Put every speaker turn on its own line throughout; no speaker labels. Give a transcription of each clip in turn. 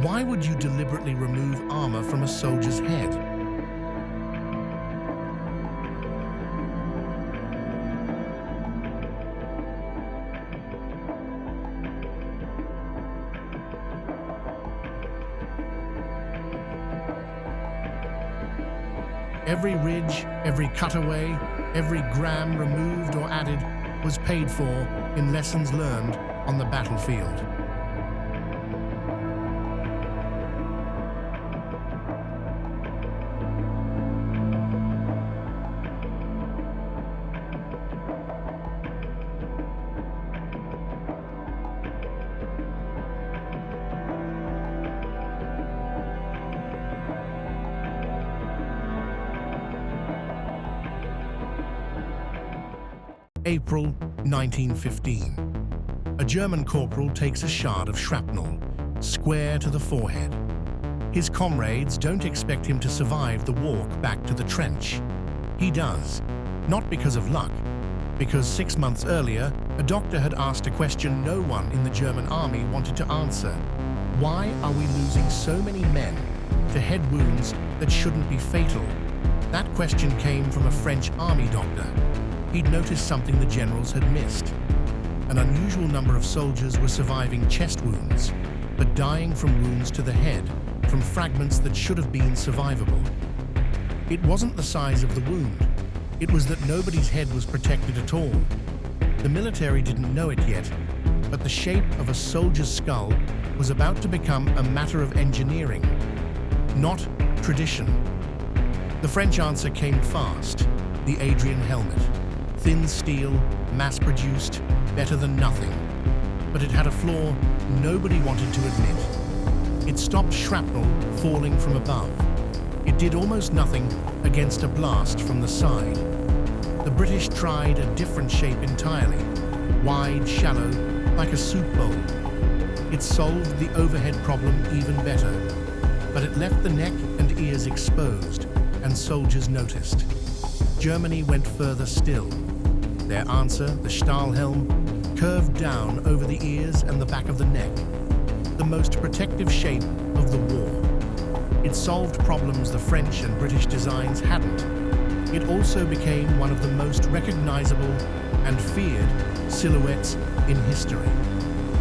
Why would you deliberately remove armor from a soldier's head? Every ridge, every cutaway, every gram removed or added was paid for in lessons learned on the battlefield. April 1915. A German corporal takes a shard of shrapnel, square to the forehead. His comrades don't expect him to survive the walk back to the trench. He does, not because of luck, because 6 months earlier, a doctor had asked a question no one in the German army wanted to answer. Why are we losing so many men to head wounds that shouldn't be fatal? That question came from a French army doctor. He'd noticed something the generals had missed. An unusual number of soldiers were surviving chest wounds, but dying from wounds to the head, from fragments that should have been survivable. It wasn't the size of the wound. It was that nobody's head was protected at all. The military didn't know it yet, but the shape of a soldier's skull was about to become a matter of engineering, not tradition. The French answer came fast, the Adrian helmet. Thin steel, mass-produced, better than nothing. But it had a flaw nobody wanted to admit. It stopped shrapnel falling from above. It did almost nothing against a blast from the side. The British tried a different shape entirely, wide, shallow, like a soup bowl. It solved the overhead problem even better, but it left the neck and ears exposed, and soldiers noticed. Germany went further still. Their answer, the Stahlhelm, curved down over the ears and the back of the neck, the most protective shape of the war. It solved problems the French and British designs hadn't. It also became one of the most recognizable and feared silhouettes in history.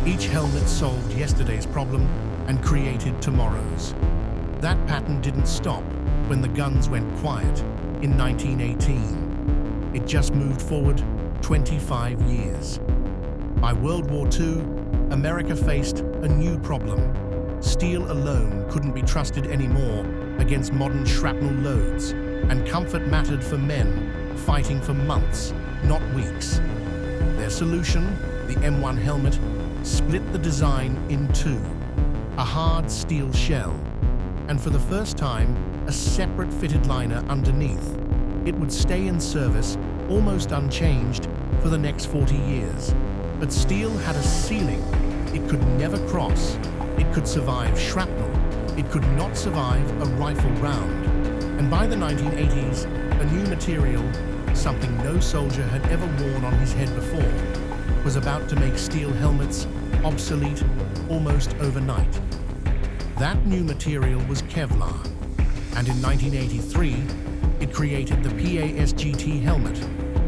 Each helmet solved yesterday's problem and created tomorrow's. That pattern didn't stop when the guns went quiet in 1918. It just moved forward 25 years. By World War II, America faced a new problem. Steel alone couldn't be trusted anymore against modern shrapnel loads, and comfort mattered for men fighting for months, not weeks. Their solution, the M1 helmet, split the design in two. A hard steel shell, and for the first time, a separate fitted liner underneath. It would stay in service almost unchanged for the next 40 years. But steel had a ceiling it could never cross. It could survive shrapnel. It could not survive a rifle round. And by the 1980s, a new material, something no soldier had ever worn on his head before, was about to make steel helmets obsolete almost overnight. That new material was Kevlar, and in 1983, it created the PASGT helmet,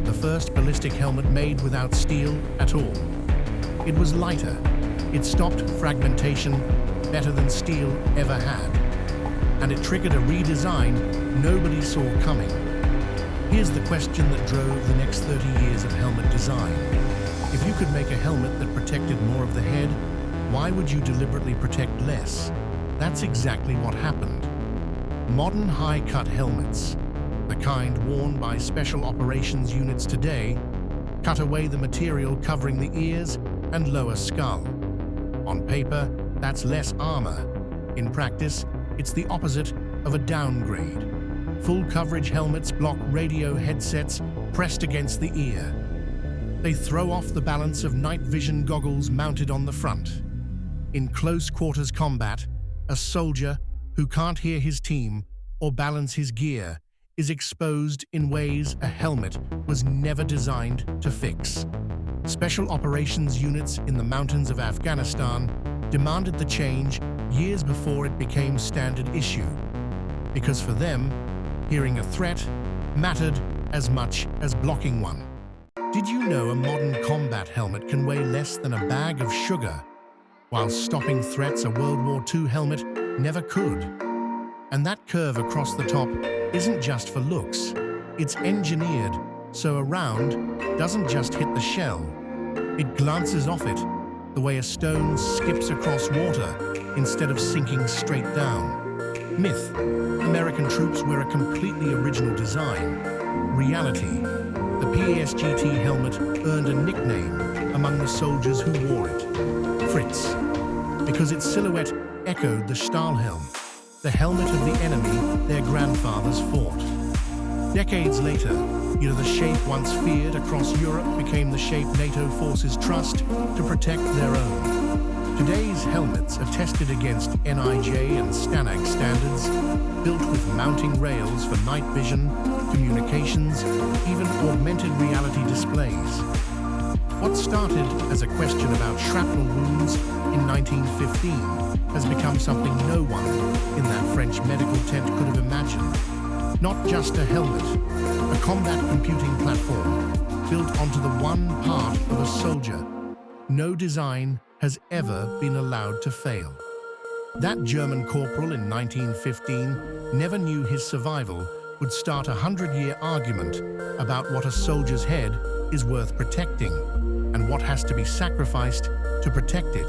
the first ballistic helmet made without steel at all. It was lighter. It stopped fragmentation better than steel ever had. And it triggered a redesign nobody saw coming. Here's the question that drove the next 30 years of helmet design. If you could make a helmet that protected more of the head, why would you deliberately protect less? That's exactly what happened. Modern high-cut helmets, the kind worn by special operations units today, cut away the material covering the ears and lower skull. On paper, that's less armor. In practice, it's the opposite of a downgrade. Full coverage helmets block radio headsets pressed against the ear. They throw off the balance of night vision goggles mounted on the front. In close quarters combat, a soldier who can't hear his team or balance his gear is exposed in ways a helmet was never designed to fix. Special operations units in the mountains of Afghanistan demanded the change years before it became standard issue. Because for them, hearing a threat mattered as much as blocking one. Did you know a modern combat helmet can weigh less than a bag of sugar, while stopping threats a World War II helmet never could? And that curve across the top isn't just for looks. It's engineered so a round doesn't just hit the shell. It glances off it, the way a stone skips across water instead of sinking straight down. Myth: American troops wear a completely original design. Reality: the PASGT helmet earned a nickname among the soldiers who wore it. Fritz, because its silhouette echoed the Stahlhelm, the helmet of the enemy their grandfathers fought. Decades later, the shape once feared across Europe became the shape NATO forces trust to protect their own. Today's helmets are tested against NIJ and STANAG standards, built with mounting rails for night vision, communications, even augmented reality displays. What started as a question about shrapnel wounds in 1915 has become something no one in that French medical tent could have imagined. Not just a helmet, a combat computing platform built onto the one part of a soldier. No design has ever been allowed to fail. That German corporal in 1915 never knew his survival would start a 100-year argument about what a soldier's head is worth protecting and what has to be sacrificed to protect it.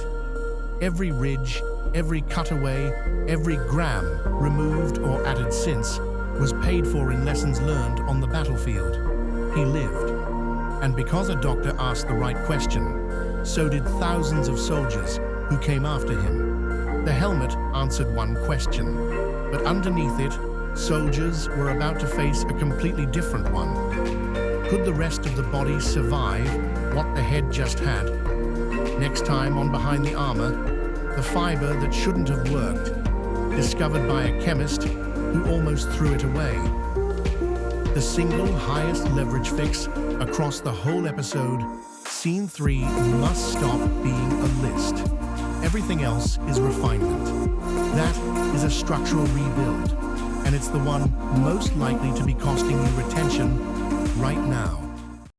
Every ridge, every cutaway, every gram removed or added since was paid for in lessons learned on the battlefield. He lived. And because a doctor asked the right question, so did thousands of soldiers who came after him. The helmet answered one question, but underneath it, soldiers were about to face a completely different one. Could the rest of the body survive what the head just had? Next time on Behind the Armor, the fiber that shouldn't have worked, discovered by a chemist who almost threw it away. The single highest leverage fix across the whole episode, Scene 3 must stop being a list. Everything else is refinement. That is a structural rebuild, and it's the one most likely to be costing you retention right now.